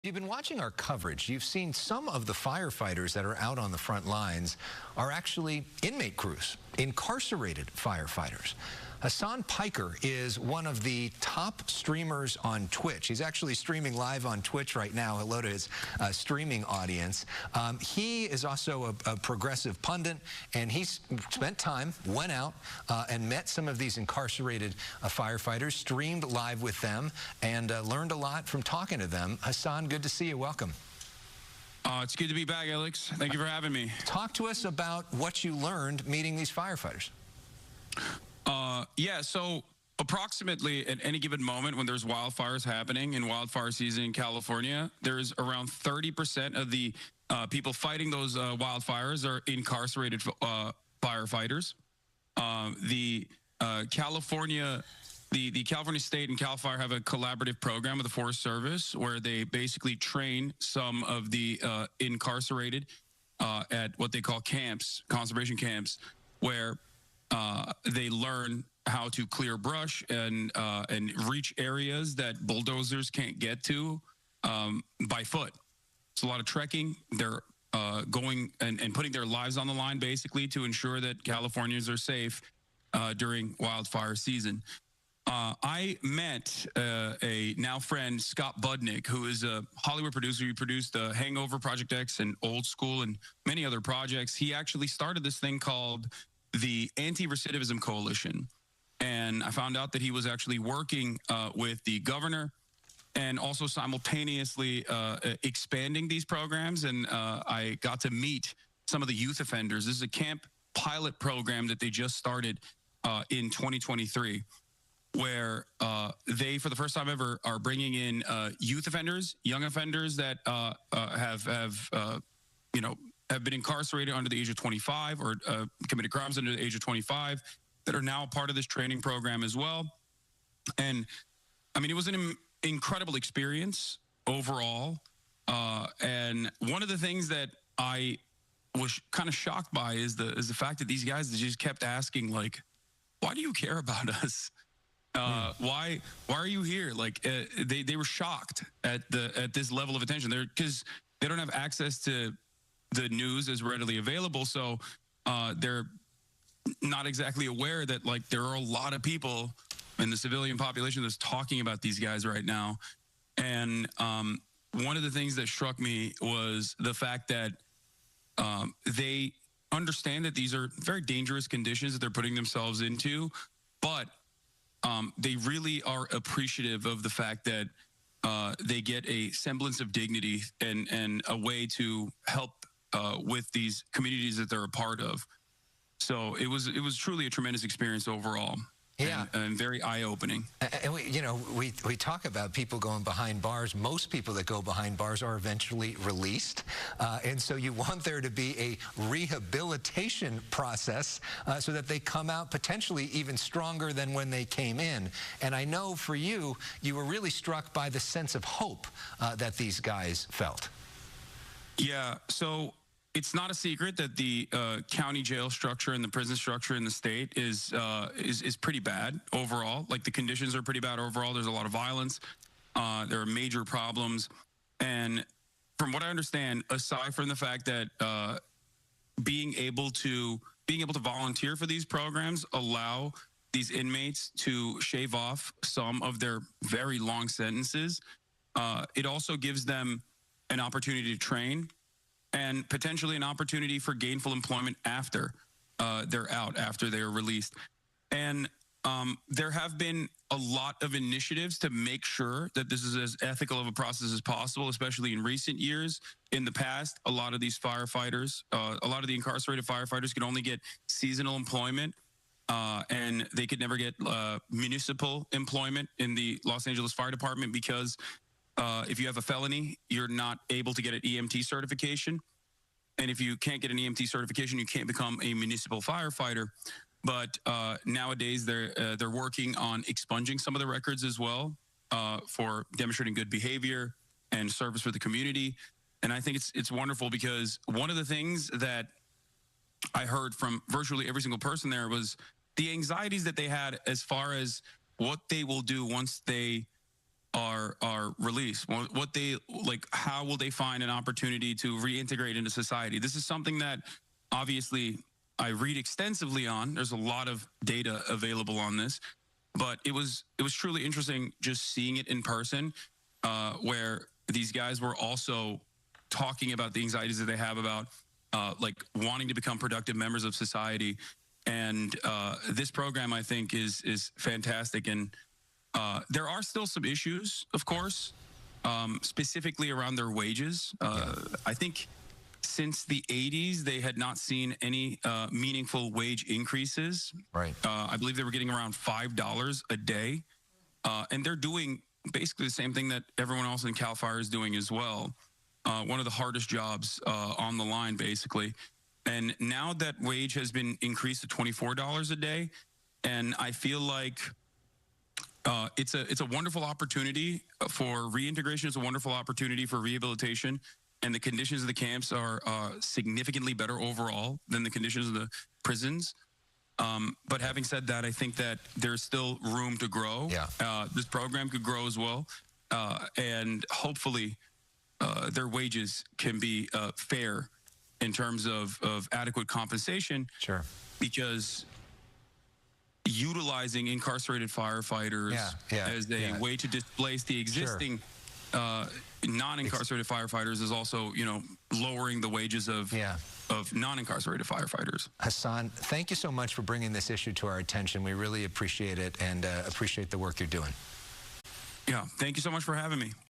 You've been watching our coverage. You've seen some of the firefighters that are out on the front lines are actually inmate crews, incarcerated firefighters. Hasan Piker is one of the top streamers on Twitch. He's actually streaming live on Twitch right now. Hello to his streaming audience. He is also a progressive pundit, and he's spent time, went out, and met some of these incarcerated firefighters, streamed live with them, and learned a lot from talking to them. Hasan, good to see you. Welcome. It's good to be back, Alex. Thank you for having me. Talk to us about what you learned meeting these firefighters. Yeah, so approximately at any given moment when there's wildfires happening in wildfire season in California, there's around 30% of the people fighting those wildfires are incarcerated firefighters. The California State and Cal Fire have a collaborative program with the Forest Service where they basically train some of the incarcerated at what they call camps, conservation camps, where they learn how to clear brush and reach areas that bulldozers can't get to by foot. It's a lot of trekking. They're going and putting their lives on the line basically to ensure that Californians are safe during wildfire season. I met a now friend, Scott Budnick, who is a Hollywood producer. He produced Hangover, Project X, and Old School, and many other projects. He actually started this thing called the Anti-Recidivism Coalition. And I found out that he was actually working with the governor and also simultaneously expanding these programs. And I got to meet some of the youth offenders. This is a camp pilot program that they just started in 2023, where they, for the first time ever, are bringing in youth offenders, young offenders that have been incarcerated under the age of 25 or committed crimes under the age of 25 that are now part of this training program as well. And I mean, it was an incredible experience overall. And one of the things that I was kind of shocked by is the fact that these guys just kept asking, like, why do you care about us? Why are you here? Like they were shocked at this level of attention. Because they don't have access to the news as readily available, so they're not exactly aware that like there are a lot of people in the civilian population that's talking about these guys right now. And one of the things that struck me was the fact that they understand that these are very dangerous conditions that they're putting themselves into, but they really are appreciative of the fact that they get a semblance of dignity and a way to help with these communities that they're a part of. So it was truly a tremendous experience overall. Yeah, and very eye-opening. And we talk about people going behind bars. Most people that go behind bars are eventually released, and so you want there to be a rehabilitation process so that they come out potentially even stronger than when they came in. And I know for you, you were really struck by the sense of hope that these guys felt. Yeah, so it's not a secret that the county jail structure and the prison structure in the state is pretty bad overall. Like the conditions are pretty bad overall. There's a lot of violence. There are major problems. And from what I understand, aside from the fact that being able to volunteer for these programs allow these inmates to shave off some of their very long sentences, it also gives them an opportunity to train and potentially an opportunity for gainful employment after they're out, after they're released. And there have been a lot of initiatives to make sure that this is as ethical of a process as possible, especially in recent years. In the past, a lot of these firefighters, a lot of the incarcerated firefighters could only get seasonal employment, and they could never get municipal employment in the Los Angeles Fire Department because if you have a felony, you're not able to get an EMT certification. And if you can't get an EMT certification, you can't become a municipal firefighter. But nowadays, they're working on expunging some of the records as well for demonstrating good behavior and service for the community. And I think it's wonderful because one of the things that I heard from virtually every single person there was the anxieties that they had as far as what they will do once they are released. What they like, how will they find an opportunity to reintegrate into society? This is something that obviously I read extensively on. There's a lot of data available on this, but it was truly interesting just seeing it in person, where these guys were also talking about the anxieties that they have about like wanting to become productive members of society. And this program, I think, is fantastic. And there are still some issues, of course, specifically around their wages. I think since the 80s, they had not seen any meaningful wage increases. Right. I believe they were getting around $5 a day. And they're doing basically the same thing that everyone else in CAL FIRE is doing as well. One of the hardest jobs on the line, basically. And now that wage has been increased to $24 a day, and I feel like it's a wonderful opportunity for reintegration. It's a wonderful opportunity for rehabilitation, and the conditions of the camps are significantly better overall than the conditions of the prisons. But having said that, I think that there's still room to grow. Yeah. This program could grow as well, and hopefully their wages can be fair in terms of adequate compensation. Sure. Because utilizing incarcerated firefighters as a way to displace the existing non-incarcerated firefighters is also, lowering the wages of non-incarcerated firefighters. Hasan, thank you so much for bringing this issue to our attention. We really appreciate it and appreciate the work you're doing. Yeah, thank you so much for having me.